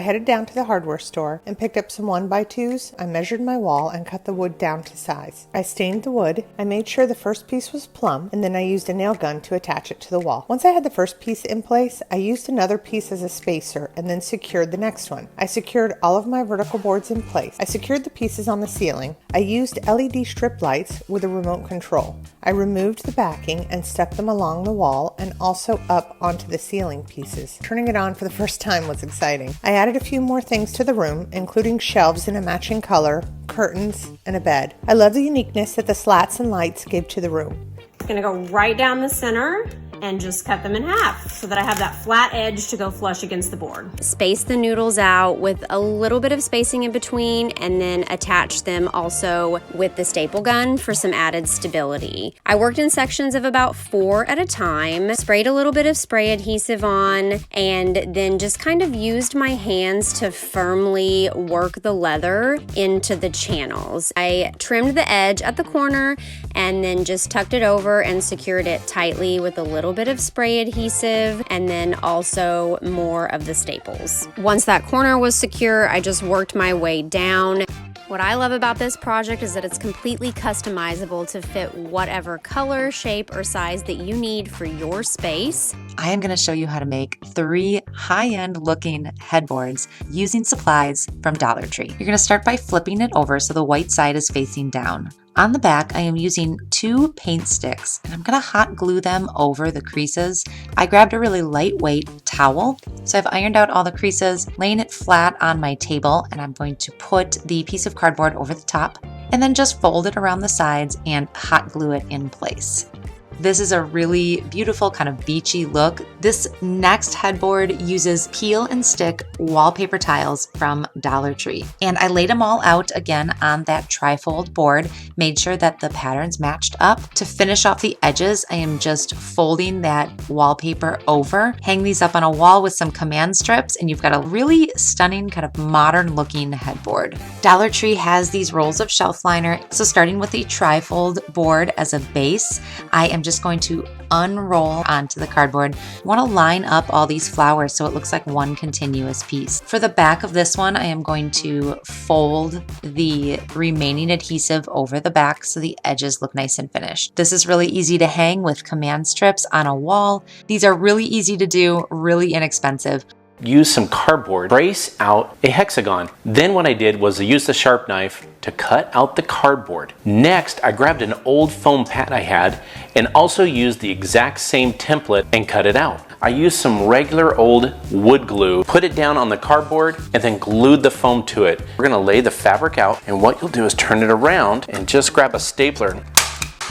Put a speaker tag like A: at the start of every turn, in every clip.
A: I headed down to the hardware store and picked up some 1x2s. I measured my wall and cut the wood down to size. I stained the wood. I made sure the first piece was plumb, and then I used a nail gun to attach it to the wall. Once I had the first piece in place, I used another piece as a spacer and then secured the next one. I secured all of my vertical boards in place. I secured the pieces on the ceiling. I used LED strip lights with a remote control. I removed the backing and stuck them along the wall and also up onto the ceiling pieces. Turning it on for the first time was exciting. I added a few more things to the room, including shelves in a matching color, curtains, and a bed. I love the uniqueness that the slats and lights give to the room.
B: I'm gonna go right down the center and just cut them in half so that I have that flat edge to go flush against the board. Space the noodles out with a little bit of spacing in between, and then attach them also with the staple gun for some added stability. I worked in sections of about 4 at a time, sprayed a little bit of spray adhesive on, and then just kind of used my hands to firmly work the leather into the channels. I trimmed the edge at the corner and then just tucked it over and secured it tightly with a little bit of spray adhesive and then also more of the staples. Once that corner was secure, I just worked my way down. What I love about this project is that it's completely customizable to fit whatever color, shape, or size that you need for your space.
C: I am going to show you how to make 3 high-end looking headboards using supplies from Dollar Tree. You're going to start by flipping it over so the white side is facing down. On the back, I am using 2 paint sticks, and I'm going to hot glue them over the creases. I grabbed a really lightweight towel, so I've ironed out all the creases, laying it flat on my table, and I'm going to put the piece of cardboard over the top, and then just fold it around the sides and hot glue it in place. This is a really beautiful kind of beachy look. This next headboard uses peel and stick wallpaper tiles from Dollar Tree. And I laid them all out again on that trifold board, made sure that the patterns matched up. To finish off the edges, I am just folding that wallpaper over. Hang these up on a wall with some command strips, and you've got a really stunning kind of modern looking headboard. Dollar Tree has these rolls of shelf liner. So starting with a trifold board as a base, I am just going to unroll onto the cardboard. You want to line up all these flowers so it looks like one continuous piece. For the back of this one, I am going to fold the remaining adhesive over the back so the edges look nice and finished. This is really easy to hang with command strips on a wall. These are really easy to do, really inexpensive.
D: Use some cardboard, brace out a hexagon. Then what I did was to use the sharp knife to cut out the cardboard. Next, I grabbed an old foam pad I had and also used the exact same template and cut it out. I used some regular old wood glue, put it down on the cardboard, and then glued the foam to it. We're gonna lay the fabric out, and what you'll do is turn it around and just grab a stapler,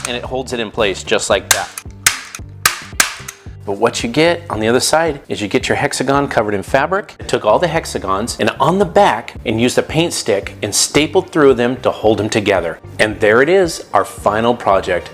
D: and it holds it in place just like that. But what you get on the other side is you get your hexagon covered in fabric. I took all the hexagons and on the back and used a paint stick and stapled through them to hold them together. And there it is, our final project.